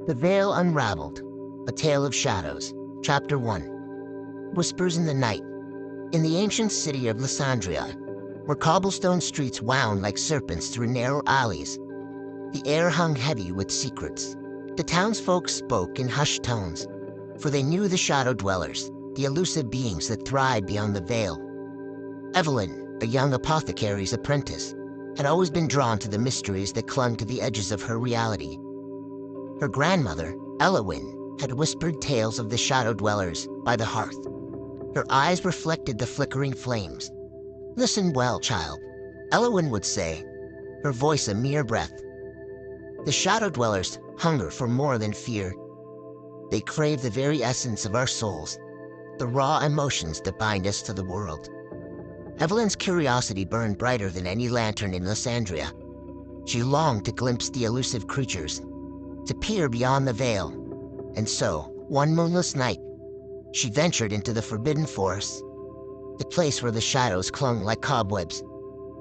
The Veil Unraveled, A Tale of Shadows, Chapter 1. Whispers in the Night. In the ancient city of Lysandria, where cobblestone streets wound like serpents through narrow alleys, the air hung heavy with secrets. The townsfolk spoke in hushed tones, for they knew the shadow dwellers, the elusive beings that thrived beyond the veil. Evelyn, a young apothecary's apprentice, had always been drawn to the mysteries that clung to the edges of her reality. Her grandmother, Elowyn, had whispered tales of the shadow dwellers by the hearth. Her eyes reflected the flickering flames. "Listen well, child," Elowyn would say, her voice a mere breath. "The shadow dwellers hunger for more than fear. They crave the very essence of our souls, the raw emotions that bind us to the world." Evelyn's curiosity burned brighter than any lantern in Lysandria. She longed to glimpse the elusive creatures, to peer beyond the veil. And so, one moonless night, she ventured into the forbidden forest, the place where the shadows clung like cobwebs.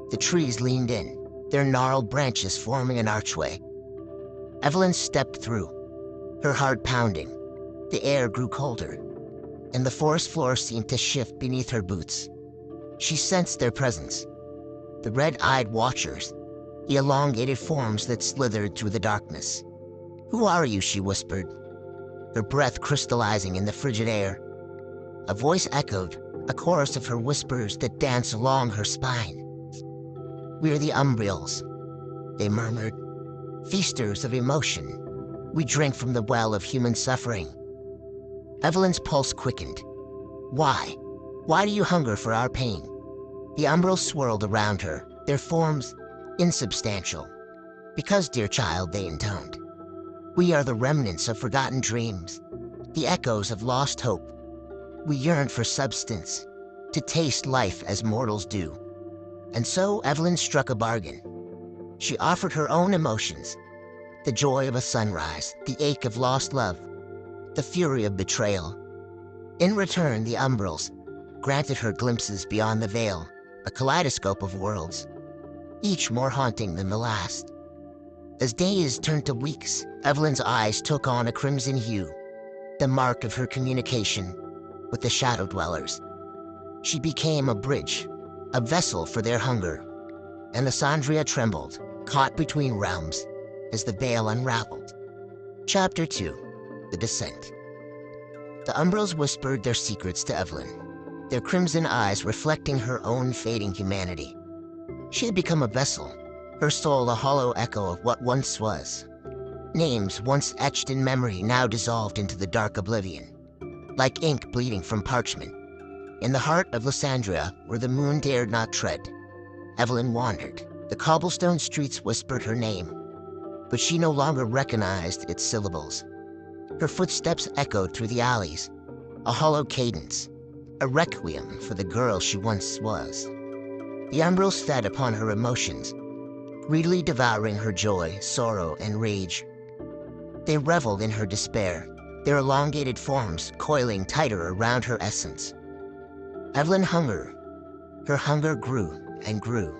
The trees leaned in, their gnarled branches forming an archway. Evelyn stepped through, her heart pounding. The air grew colder, and the forest floor seemed to shift beneath her boots. She sensed their presence, the red-eyed watchers, the elongated forms that slithered through the darkness. "Who are you?" she whispered, her breath crystallizing in the frigid air. A voice echoed, a chorus of her whispers that danced along her spine. "We're the Umbrils," they murmured, "feasters of emotion. We drink from the well of human suffering." Evelyn's pulse quickened. "Why? Why do you hunger for our pain?" The Umbrils swirled around her, their forms insubstantial. "Because, dear child," they intoned, "we are the remnants of forgotten dreams, the echoes of lost hope. We yearn for substance, to taste life as mortals do." And so Evelyn struck a bargain. She offered her own emotions, the joy of a sunrise, the ache of lost love, the fury of betrayal. In return, the Umbrils granted her glimpses beyond the veil, a kaleidoscope of worlds, each more haunting than the last. As days turned to weeks, Evelyn's eyes took on a crimson hue, the mark of her communication with the shadow dwellers. She became a bridge, a vessel for their hunger, and Lysandria trembled, caught between realms, as the veil unraveled. Chapter 2. The Descent. The Umbrils whispered their secrets to Evelyn, their crimson eyes reflecting her own fading humanity. She had become a vessel, her soul a hollow echo of what once was. Names once etched in memory now dissolved into the dark oblivion, like ink bleeding from parchment. In the heart of Lysandria, where the moon dared not tread, Evelyn wandered. The cobblestone streets whispered her name, but she no longer recognized its syllables. Her footsteps echoed through the alleys, a hollow cadence, a requiem for the girl she once was. The Umbrils fed upon her emotions, greedily devouring her joy, sorrow, and rage. They reveled in her despair, their elongated forms coiling tighter around her essence. Evelyn's hunger, her hunger grew and grew.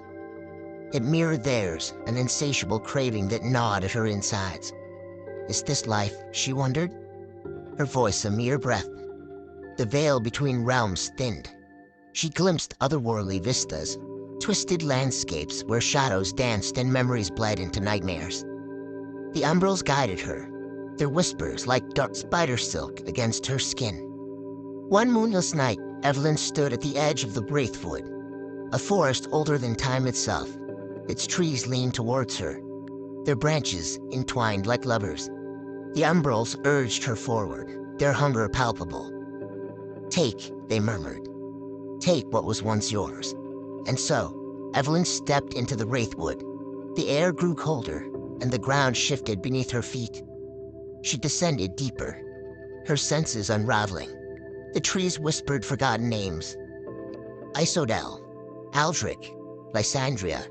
It mirrored theirs, an insatiable craving that gnawed at her insides. Is this life, she wondered? Her voice a mere breath. The veil between realms thinned. She glimpsed otherworldly vistas, twisted landscapes where shadows danced and memories bled into nightmares. The Umbrils guided her, their whispers like dark spider silk against her skin. One moonless night, Evelyn stood at the edge of the Wraithwood, a forest older than time itself. Its trees leaned towards her, their branches entwined like lovers. The Umbrils urged her forward, their hunger palpable. "Take," they murmured. "Take what was once yours." And so, Evelyn stepped into the Wraithwood. The air grew colder, and the ground shifted beneath her feet. She descended deeper, her senses unraveling. The trees whispered forgotten names. Isodel, Aldrich, Lysandria.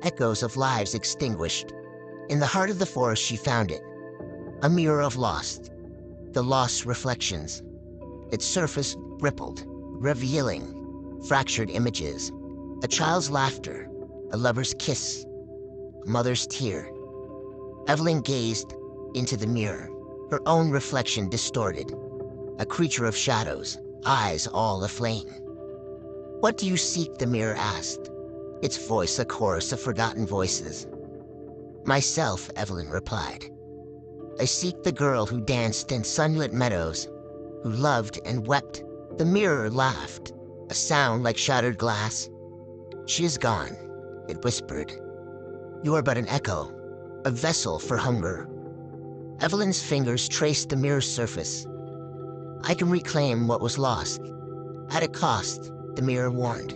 Echoes of lives extinguished. In the heart of the forest she found it, a mirror of the lost reflections. Its surface rippled, revealing fractured images. A child's laughter, a lover's kiss, a mother's tear. Evelyn gazed, into the mirror, her own reflection distorted. A creature of shadows, eyes all aflame. "What do you seek?" the mirror asked, its voice a chorus of forgotten voices. "Myself," Evelyn replied. "I seek the girl who danced in sunlit meadows, who loved and wept." The mirror laughed, a sound like shattered glass. "She is gone," it whispered. "You are but an echo, a vessel for hunger." Evelyn's fingers traced the mirror's surface. "I can reclaim what was lost. At a cost," the mirror warned.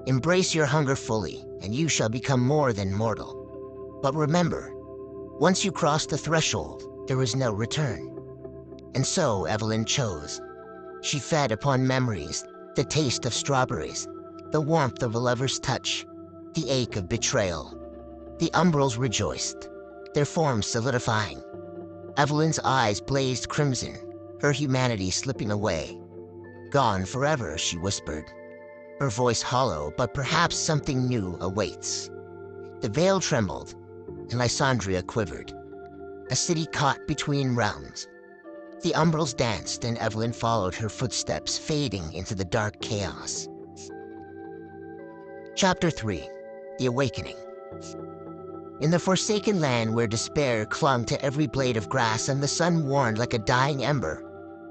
"Embrace your hunger fully, and you shall become more than mortal. But remember, once you cross the threshold, there is no return." And so Evelyn chose. She fed upon memories, the taste of strawberries, the warmth of a lover's touch, the ache of betrayal. The umbrals rejoiced, their forms solidifying. Evelyn's eyes blazed crimson, her humanity slipping away. "Gone forever," she whispered, her voice hollow, "but perhaps something new awaits." The veil trembled, and Lysandria quivered, a city caught between realms. The umbrals danced, and Evelyn followed her footsteps, fading into the dark chaos. Chapter 3. The Awakening. In the forsaken land where despair clung to every blade of grass and the sun warmed like a dying ember,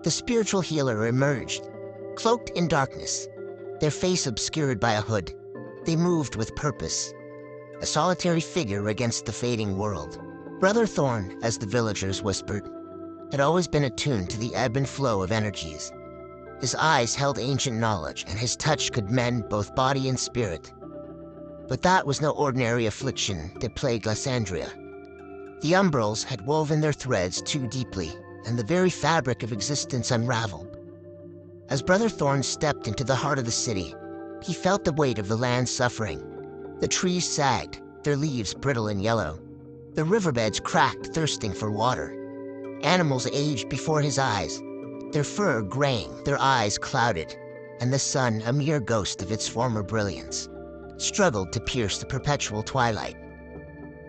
the spiritual healer emerged, cloaked in darkness, their face obscured by a hood. They moved with purpose, a solitary figure against the fading world. Brother Thorn, as the villagers whispered, had always been attuned to the ebb and flow of energies. His eyes held ancient knowledge, and his touch could mend both body and spirit. But that was no ordinary affliction that plagued Lysandria. The umbrals had woven their threads too deeply, and the very fabric of existence unraveled. As Brother Thorn stepped into the heart of the city, he felt the weight of the land's suffering. The trees sagged, their leaves brittle and yellow. The riverbeds cracked, thirsting for water. Animals aged before his eyes, their fur graying, their eyes clouded, and the sun, a mere ghost of its former brilliance, struggled to pierce the perpetual twilight.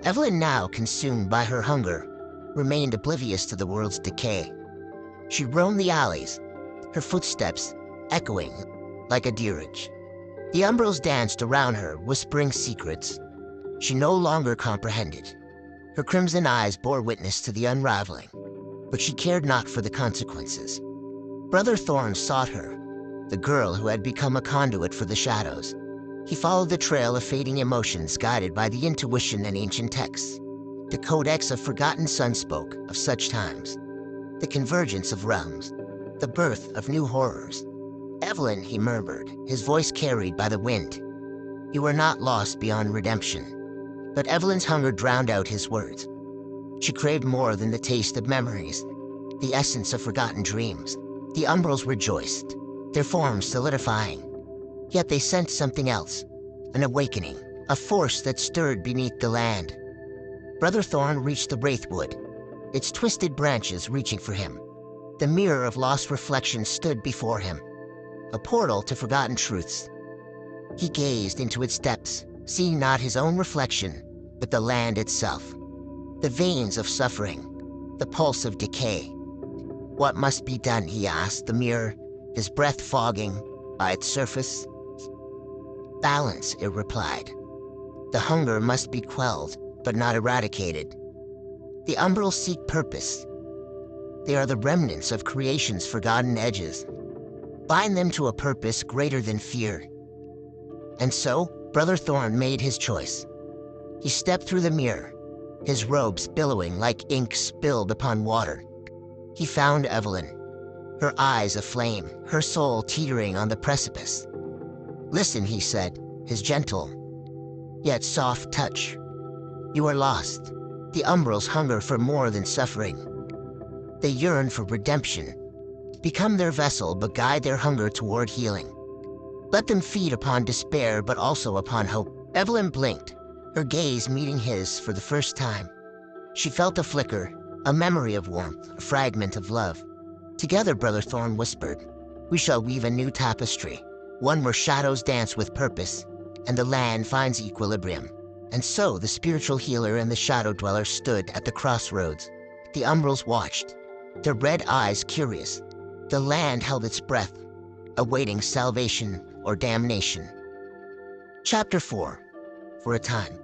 Evelyn, now consumed by her hunger, remained oblivious to the world's decay. She roamed the alleys, her footsteps echoing like a dirge. The umbrals danced around her, whispering secrets she no longer comprehended. Her crimson eyes bore witness to the unraveling, but she cared not for the consequences. Brother Thorn sought her, the girl who had become a conduit for the shadows. He followed the trail of fading emotions, guided by the intuition and ancient texts. The codex of forgotten sun spoke of such times, the convergence of realms, the birth of new horrors. "Evelyn," he murmured, his voice carried by the wind, "you are not lost beyond redemption." But Evelyn's hunger drowned out his words. She craved more than the taste of memories, the essence of forgotten dreams. The umbrals rejoiced, their forms solidifying. Yet they sensed something else, an awakening, a force that stirred beneath the land. Brother Thorn reached the wraithwood, its twisted branches reaching for him. The mirror of lost reflection stood before him, a portal to forgotten truths. He gazed into its depths, seeing not his own reflection, but the land itself. The veins of suffering, the pulse of decay. "What must be done?" he asked the mirror, his breath fogging by its surface. "Balance," it replied. "The hunger must be quelled, but not eradicated." The umbrals seek purpose. They are the remnants of creation's forgotten edges. Bind them to a purpose greater than fear. And so, Brother Thorn made his choice. He stepped through the mirror, his robes billowing like ink spilled upon water. He found Evelyn, her eyes aflame, her soul teetering on the precipice. "Listen," he said, his gentle, yet soft touch. "You are lost." The umbrals hunger for more than suffering. They yearn for redemption. Become their vessel, but guide their hunger toward healing. Let them feed upon despair, but also upon hope. Evelyn blinked, her gaze meeting his for the first time. She felt a flicker, a memory of warmth, a fragment of love. "Together," Brother Thorn whispered, "we shall weave a new tapestry, one where shadows dance with purpose, and the land finds equilibrium." And so the spiritual healer and the shadow dweller stood at the crossroads, The Umbrals watched, their red eyes curious. The land held its breath, awaiting salvation or damnation. Chapter 4. For a time.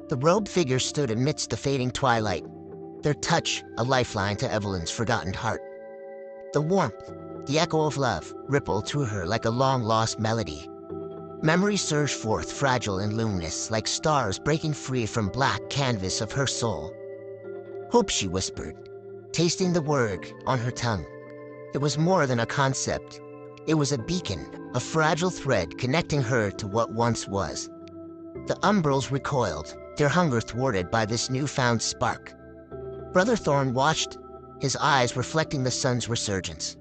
The robed figures stood amidst the fading twilight, their touch a lifeline to Evelyn's forgotten heart. The warmth, the echo of love, rippled through her like a long-lost melody. Memories surged forth, fragile and luminous, like stars breaking free from black canvas of her soul. Hope, she whispered, tasting the word on her tongue. It was more than a concept. It was a beacon, a fragile thread connecting her to what once was. The Umbrals recoiled, their hunger thwarted by this newfound spark. Brother Thorn watched, his eyes reflecting the sun's resurgence.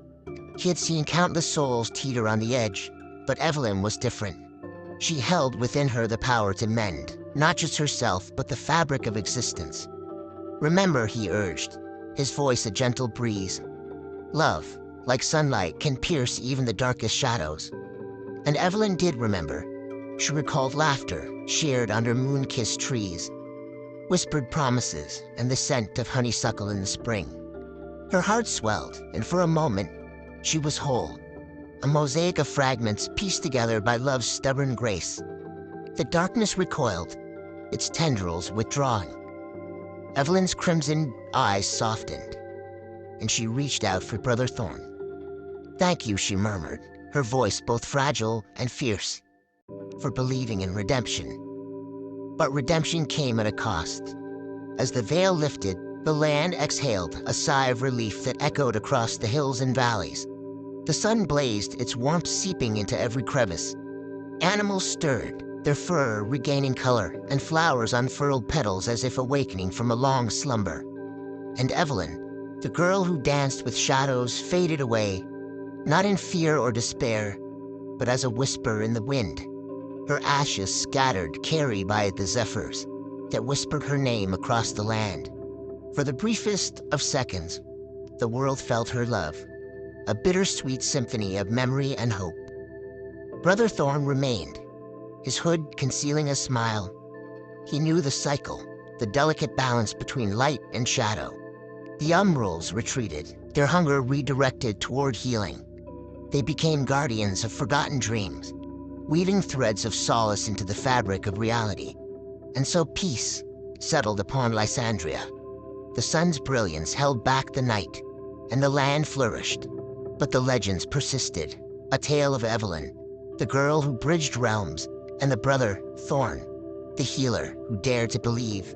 He had seen countless souls teeter on the edge, but Evelyn was different. She held within her the power to mend, not just herself, but the fabric of existence. Remember, he urged, his voice a gentle breeze. Love, like sunlight, can pierce even the darkest shadows. And Evelyn did remember. She recalled laughter, shared under moon-kissed trees, whispered promises, and the scent of honeysuckle in the spring. Her heart swelled, and for a moment, she was whole, a mosaic of fragments pieced together by love's stubborn grace. The darkness recoiled, its tendrils withdrawing. Evelyn's crimson eyes softened, and she reached out for Brother Thorn. "Thank you," she murmured, her voice both fragile and fierce, "for believing in redemption." But redemption came at a cost. As the veil lifted, the land exhaled a sigh of relief that echoed across the hills and valleys. The sun blazed, its warmth seeping into every crevice. Animals stirred, their fur regaining color, and flowers unfurled petals as if awakening from a long slumber. And Evelyn, the girl who danced with shadows, faded away, not in fear or despair, but as a whisper in the wind. Her ashes scattered, carried by the zephyrs that whispered her name across the land. For the briefest of seconds, the world felt her love, a bittersweet symphony of memory and hope. Brother Thorn remained, his hood concealing a smile. He knew the cycle, the delicate balance between light and shadow. The Umbrals retreated, their hunger redirected toward healing. They became guardians of forgotten dreams, weaving threads of solace into the fabric of reality. And so peace settled upon Lysandria. The sun's brilliance held back the night, and the land flourished. But the legends persisted, a tale of Evelyn, the girl who bridged realms, and the brother, Thorn, the healer who dared to believe.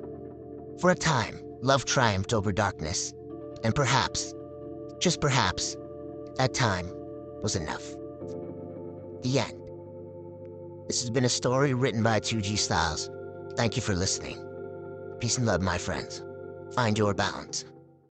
For a time, love triumphed over darkness, and perhaps, just perhaps, that time was enough. The end. This has been a story written by 2G Styles. Thank you for listening. Peace and love, my friends. Find your balance.